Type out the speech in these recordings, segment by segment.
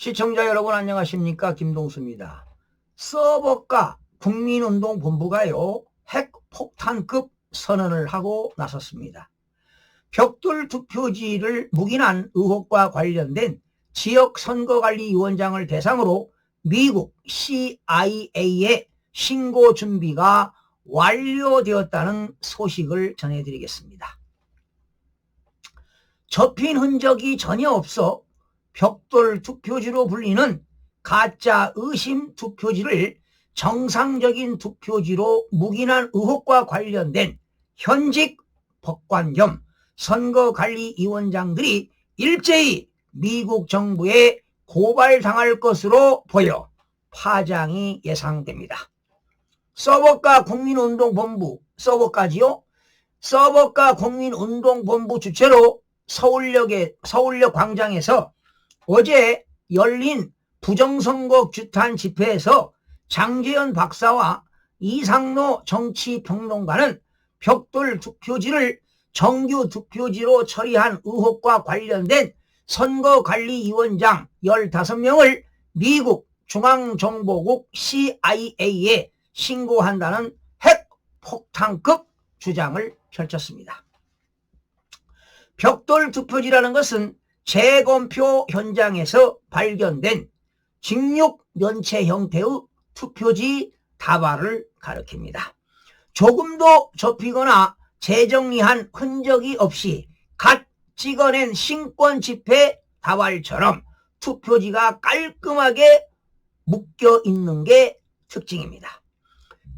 시청자 여러분 안녕하십니까? 김동수입니다. 서버가 국민운동본부가요 핵폭탄급 선언을 하고 나섰습니다. 벽돌 투표지를 묵인한 의혹과 관련된 지역선거관리위원장을 대상으로 미국 CIA에 신고 준비가 완료되었다는 소식을 전해드리겠습니다. 접힌 흔적이 전혀 없어 벽돌 투표지로 불리는 가짜 의심 투표지를 정상적인 투표지로 묵인한 의혹과 관련된 현직 법관 겸 선거관리위원장들이 일제히 미국 정부에 고발당할 것으로 보여 파장이 예상됩니다. 서버가 국민운동본부, 서버가지요? 서버가 국민운동본부 주최로 서울역 광장에서 어제 열린 부정선거 규탄 집회에서 장재현 박사와 이상로 정치평론가는 벽돌 투표지를 정규 투표지로 처리한 의혹과 관련된 선거관리위원장 15명을 미국 중앙정보국 CIA에 신고한다는 핵폭탄급 주장을 펼쳤습니다. 벽돌 투표지라는 것은 재검표 현장에서 발견된 직육 면체 형태의 투표지 다발을 가리킵니다. 조금도 접히거나 재정리한 흔적이 없이 갓 찍어낸 신권 집회 다발처럼 투표지가 깔끔하게 묶여 있는 게 특징입니다.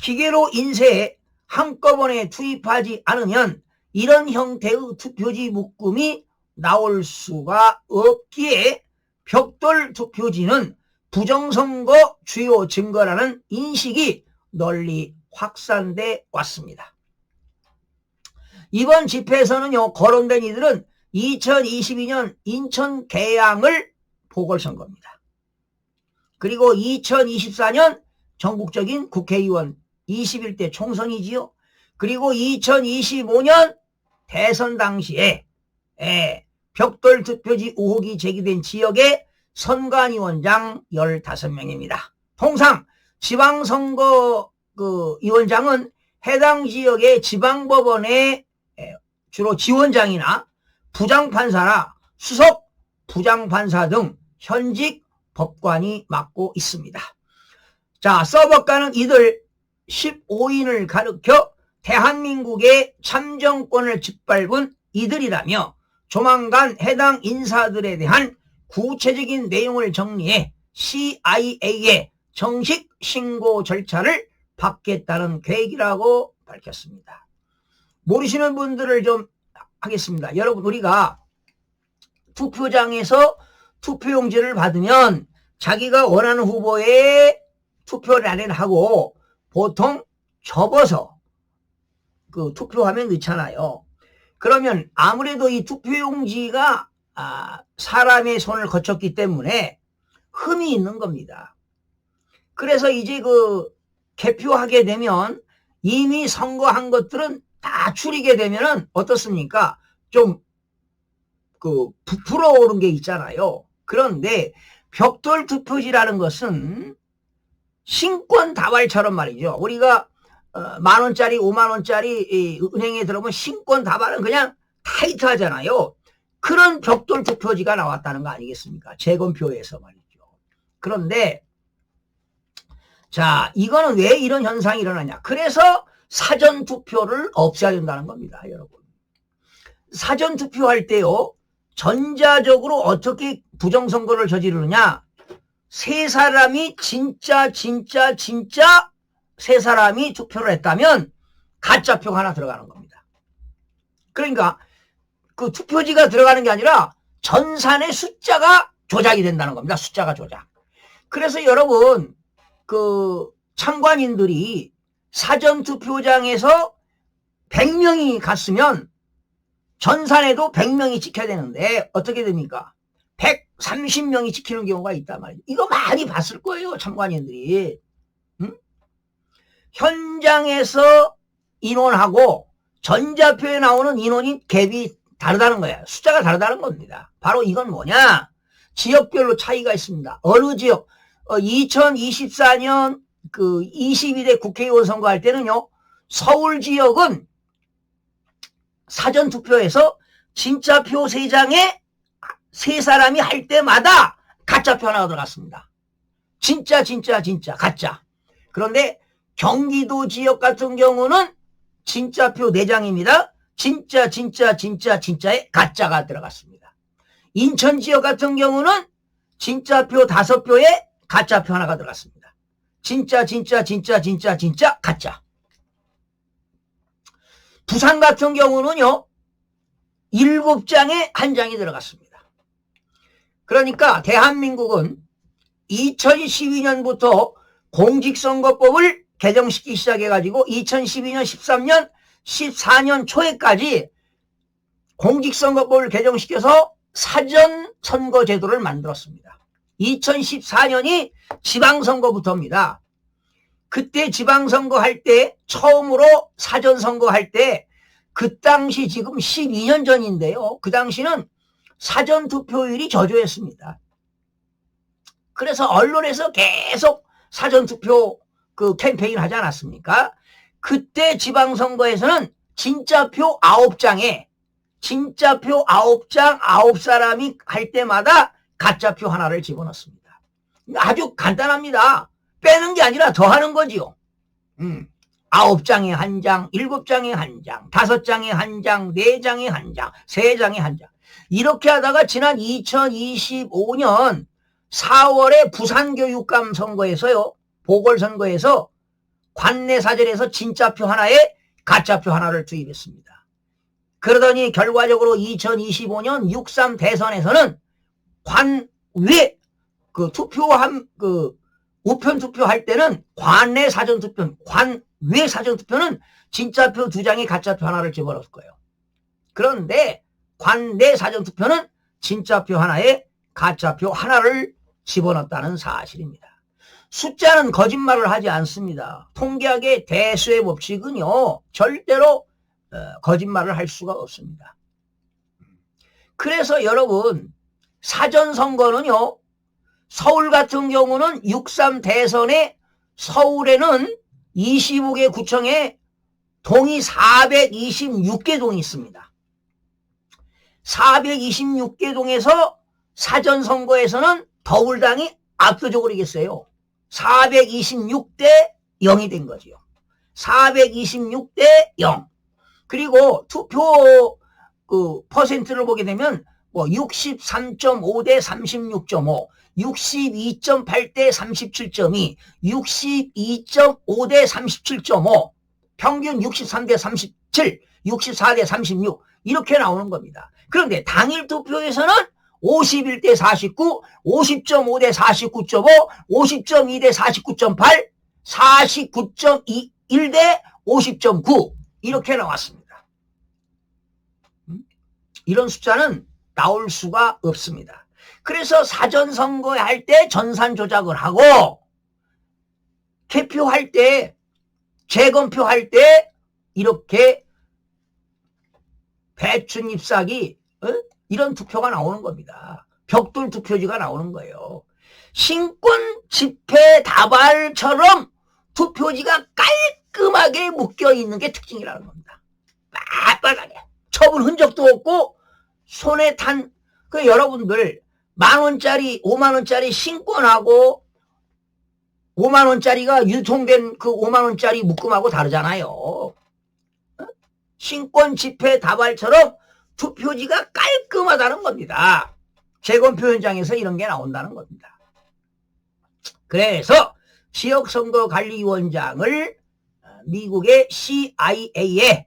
기계로 인쇄해 한꺼번에 투입하지 않으면 이런 형태의 투표지 묶음이 나올 수가 없기에 벽돌 투표지는 부정선거 주요 증거라는 인식이 널리 확산돼 왔습니다. 이번 집회에서는요, 거론된 이들은 2022년 인천 계양을 보궐선거입니다. 그리고 2024년 전국적인 국회의원 21대 총선이지요. 그리고 2025년 대선 당시에 벽돌 투표지 의혹이 제기된 지역의 선관위원장 15명입니다. 통상 지방선거 위원장은 해당 지역의 지방법원의 주로 지원장이나 부장판사나 수석 부장판사 등 현직 법관이 맡고 있습니다. 자, 서버가는 이들 15인을 가리켜 대한민국의 참정권을 짓밟은 이들이라며 조만간 해당 인사들에 대한 구체적인 내용을 정리해 CIA에 정식 신고 절차를 받겠다는 계획이라고 밝혔습니다. 모르시는 분들을 좀 하겠습니다. 여러분, 우리가 투표장에서 투표용지를 받으면 자기가 원하는 후보에 투표를 하고 보통 접어서 그 투표함에 넣잖아요. 그러면 아무래도 이 투표용지가 사람의 손을 거쳤기 때문에 흠이 있는 겁니다. 그래서 이제 개표하게 되면 이미 선거한 것들은 다 추리게 되면은 어떻습니까? 좀 부풀어 오른 게 있잖아요. 그런데 벽돌 투표지라는 것은 신권 다발처럼 말이죠. 우리가 10,000원짜리 50,000원짜리 은행에 들어오면 신권 다발은 그냥 타이트하잖아요. 그런 벽돌 투표지가 나왔다는 거 아니겠습니까? 재검표에서 말이죠. 그런데 자, 이거는 왜 이런 현상이 일어나냐? 그래서 사전 투표를 없애야 된다는 겁니다, 여러분. 사전 투표할 때요, 전자적으로 어떻게 부정선거를 저지르느냐? 세 사람이 진짜 세 사람이 투표를 했다면 가짜표가 하나 들어가는 겁니다. 그러니까 그 투표지가 들어가는 게 아니라 전산의 숫자가 조작이 된다는 겁니다. 숫자가 조작. 그래서 여러분, 참관인들이 사전투표장에서 100명이 갔으면 전산에도 100명이 찍혀야 되는데 어떻게 됩니까? 130명이 찍히는 경우가 있단 말이에요. 이거 많이 봤을 거예요, 참관인들이. 응? 현장에서 인원하고 전자표에 나오는 인원이 갭이 다르다는 거예요. 숫자가 다르다는 겁니다. 바로 이건 뭐냐? 지역별로 차이가 있습니다. 어느 지역 2024년 그 22대 국회의원 선거할 때는요, 서울 지역은 사전투표에서 진짜표 3장에 3사람이 할 때마다 가짜표 하나가 들어갔습니다. 진짜 가짜. 그런데 경기도 지역 같은 경우는 진짜표 4장입니다. 진짜에 가짜가 들어갔습니다. 인천 지역 같은 경우는 진짜표 5표에 가짜표 하나가 들어갔습니다. 진짜 가짜. 부산 같은 경우는요, 7장에 1장이 들어갔습니다. 그러니까 대한민국은 2012년부터 공직선거법을 개정시키기 시작해가지고 2012년, 13년, 14년 초에까지 공직선거법을 개정시켜서 사전선거제도를 만들었습니다. 2014년이 지방선거부터입니다. 그때 지방선거 할 때, 처음으로 사전선거 할 때, 그 당시 지금 12년 전인데요. 그 당시는 사전투표율이 저조했습니다. 그래서 언론에서 계속 사전투표 그 캠페인 하지 않았습니까? 그때 지방선거에서는 진짜표 9장에 진짜표 9장 9사람이 할 때마다 가짜표 하나를 집어넣습니다. 아주 간단합니다. 빼는 게 아니라 더하는 거지요. 9장에 1장, 7장에 1장, 5장에 1장, 4장에 1장, 3장에 1장. 이렇게 하다가 지난 2025년 4월에 부산교육감 선거에서요, 보궐선거에서 관내사전에서 진짜표 하나에 가짜표 하나를 투입했습니다. 그러더니 결과적으로 2025년 6.3 대선에서는 관외 그 투표한 그 우편 투표할 때는 관내 사전투표, 관외 사전투표는 진짜표 2장에 가짜표 하나를 집어넣을 거예요. 그런데 관내 사전투표는 진짜표 하나에 가짜표 하나를 집어넣었다는 사실입니다. 숫자는 거짓말을 하지 않습니다. 통계학의 대수의 법칙은요, 절대로 거짓말을 할 수가 없습니다. 그래서 여러분, 사전선거는요, 서울 같은 경우는 6.3 대선에 서울에는 25개 구청에 동이 426개 동이 있습니다. 426개 동에서 사전선거에서는 더불당이 압도적으로 이겼어요. 426대 0이 된 거지요. 426대 0. 그리고 투표 그 퍼센트를 보게 되면 뭐 63.5대 36.5, 62.8대 37.2, 62.5대 37.5, 평균 63대 37, 64대 36 이렇게 나오는 겁니다. 그런데 당일 투표에서는 51대 49, 50.5대 49.5, 50.2대 49.8, 49.1대 50.9 이렇게 나왔습니다. 이런 숫자는 나올 수가 없습니다. 그래서 사전선거 할 때 전산 조작을 하고 개표할 때 재검표 할 때 이렇게 배춘 잎사귀 이런 투표가 나오는 겁니다. 벽돌 투표지가 나오는 거예요. 신권 집회 다발처럼 투표지가 깔끔하게 묶여 있는 게 특징이라는 겁니다. 빳빳하게 처분 흔적도 없고 손에 탄 그 여러분들 10,000원짜리 50,000원짜리 신권하고 50,000원짜리가 유통된 그 50,000원짜리 묶음하고 다르잖아요. 신권 집회 다발처럼 투표지가 깔끔하다는 겁니다. 재검표 현장에서 이런 게 나온다는 겁니다. 그래서 지역선거관리위원장을 미국의 CIA에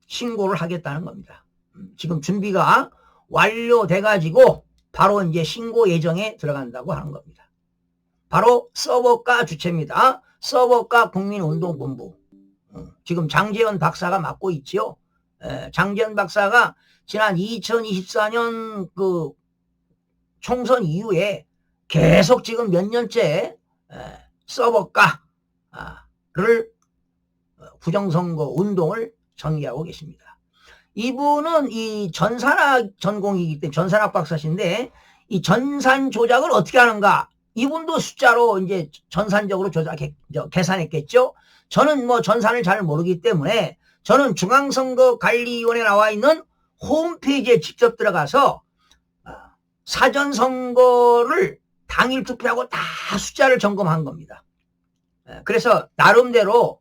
신고를 하겠다는 겁니다. 지금 준비가 완료돼가지고 바로 이제 신고 예정에 들어간다고 하는 겁니다. 바로 서버과 주체입니다. 서버과 국민운동본부. 지금 장재현 박사가 맡고 있지요. 장재현 박사가 지난 2024년 그 총선 이후에 계속 지금 몇 년째 서버과를 부정선거 운동을 전개하고 계십니다. 이분은 이 전산학 전공이기 때문에 전산학 박사신데 이 전산 조작을 어떻게 하는가? 이분도 숫자로 이제 전산적으로 계산했겠죠. 저는 뭐 전산을 잘 모르기 때문에 저는 중앙선거관리위원회에 나와 있는 홈페이지에 직접 들어가서 사전선거를 당일 투표하고 다 숫자를 점검한 겁니다. 그래서 나름대로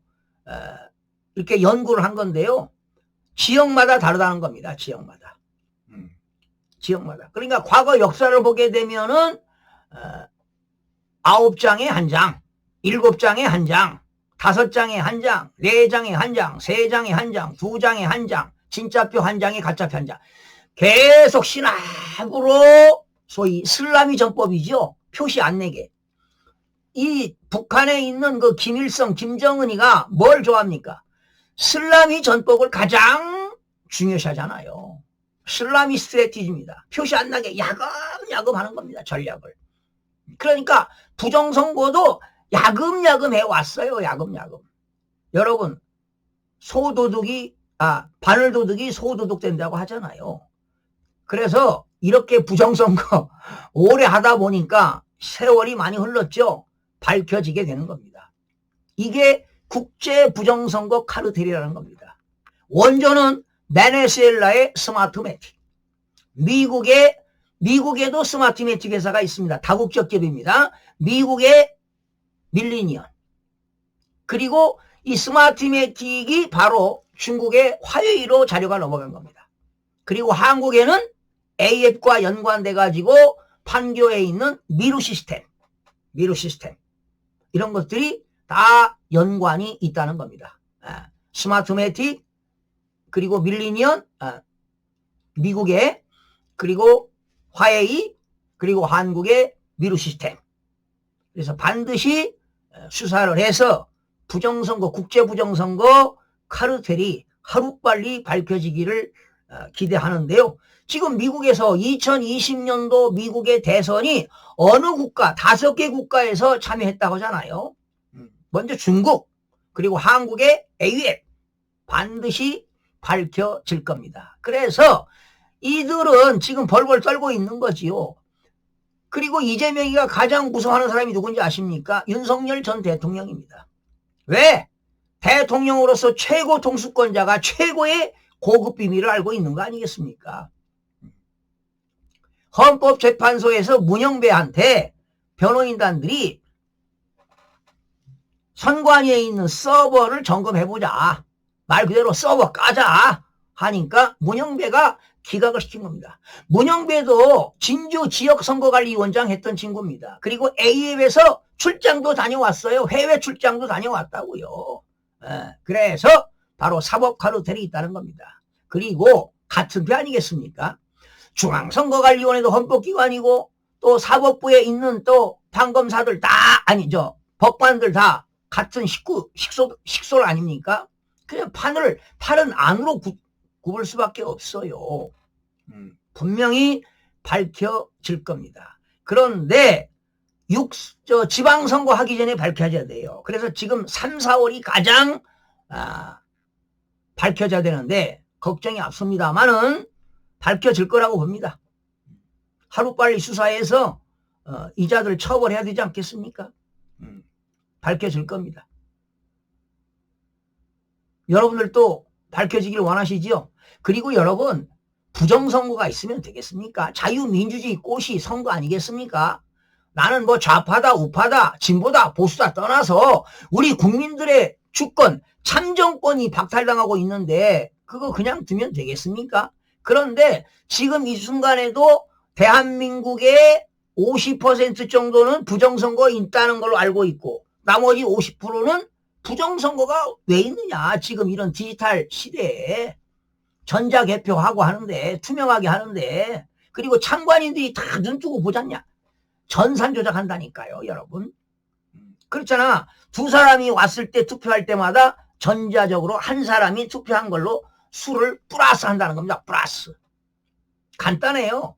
이렇게 연구를 한 건데요. 지역마다 다르다는 겁니다. 지역마다. 지역마다. 그러니까 과거 역사를 보게 되면은 9장에 1장, 7장에 1장, 5장에 1장, 4장에 1장, 3장에 1장, 2장에 1장, 진짜표 1장에 가짜표 1장. 계속 시납으로 소위 슬라미 전법이죠. 표시 안 내게. 이 북한에 있는 그 김일성, 김정은이가 뭘 좋아합니까? 슬라미 전법을 가장 중요시하잖아요. 슬라미 스트래티지입니다. 표시 안 나게 야금야금 하는 겁니다. 전략을. 그러니까 부정선거도 야금야금 해왔어요. 야금야금. 여러분 바늘도둑이 소도둑 된다고 하잖아요. 그래서 이렇게 부정선거 오래 하다 보니까 세월이 많이 흘렀죠. 밝혀지게 되는 겁니다. 이게 국제 부정선거 카르텔이라는 겁니다. 원조는 베네수엘라의 스마트매틱. 미국에도 스마트매틱 회사가 있습니다. 다국적 기업입니다. 미국의 밀리니언. 그리고 이 스마트매틱이 바로 중국의 화웨이로 자료가 넘어간 겁니다. 그리고 한국에는 AF과 연관돼 가지고 판교에 있는 미루 시스템 이런 것들이 다 연관이 있다는 겁니다. 스마트매틱 그리고 밀리니언 미국의 그리고 화웨이 그리고 한국의 미루 시스템. 그래서 반드시 수사를 해서 부정선거 국제 부정선거 카르텔이 하루빨리 밝혀지기를 기대하는데요. 지금 미국에서 2020년도 미국의 대선이 어느 국가 5개 국가에서 참여했다고 하잖아요. 먼저 중국 그리고 한국의 AUF 반드시 밝혀질 겁니다. 그래서 이들은 지금 벌벌 떨고 있는 거지요. 그리고 이재명이가 가장 무서워하는 사람이 누군지 아십니까? 윤석열 전 대통령입니다. 왜? 대통령으로서 최고 통수권자가 최고의 고급 비밀을 알고 있는 거 아니겠습니까? 헌법재판소에서 문영배한테 변호인단들이 선관위에 있는 서버를 점검해보자. 말 그대로 서버 까자 하니까 문영배가 기각을 시킨 겁니다. 문영배도 진주 지역선거관리위원장 했던 친구입니다. 그리고 AF에서 출장도 다녀왔어요. 해외 출장도 다녀왔다고요. 그래서 바로 사법 카르텔이 있다는 겁니다. 그리고 같은 배 아니겠습니까? 중앙선거관리위원회도 헌법기관이고 또 사법부에 있는 또 판검사들 법관들 다 같은 식솔 아닙니까? 그냥 팔은 안으로 굽을 수밖에 없어요. 분명히 밝혀질 겁니다. 그런데 지방선거 하기 전에 밝혀져야 돼요. 그래서 지금 3, 4월이 가장 밝혀져야 되는데 걱정이 앞섭니다만은 밝혀질 거라고 봅니다. 하루빨리 수사해서 이자들 처벌해야 되지 않겠습니까? 밝혀질 겁니다. 여러분들도 밝혀지길 원하시죠? 그리고 여러분 부정선거가 있으면 되겠습니까? 자유민주주의 꽃이 선거 아니겠습니까? 나는 뭐 좌파다 우파다 진보다 보수다 떠나서 우리 국민들의 주권 참정권이 박탈당하고 있는데 그거 그냥 두면 되겠습니까? 그런데 지금 이 순간에도 대한민국의 50% 정도는 부정선거 있다는 걸로 알고 있고 나머지 50%는 부정선거가 왜 있느냐. 지금 이런 디지털 시대에 전자개표하고 하는데 투명하게 하는데 그리고 참관인들이 다 눈뜨고 보잖냐. 전산 조작한다니까요. 여러분. 그렇잖아. 두 사람이 왔을 때 투표할 때마다 전자적으로 한 사람이 투표한 걸로 수를 플러스 한다는 겁니다. 플러스. 간단해요.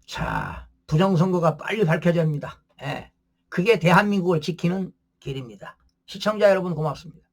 자, 부정선거가 빨리 밝혀져야 합니다. 그게 대한민국을 지키는 길입니다. 시청자 여러분 고맙습니다.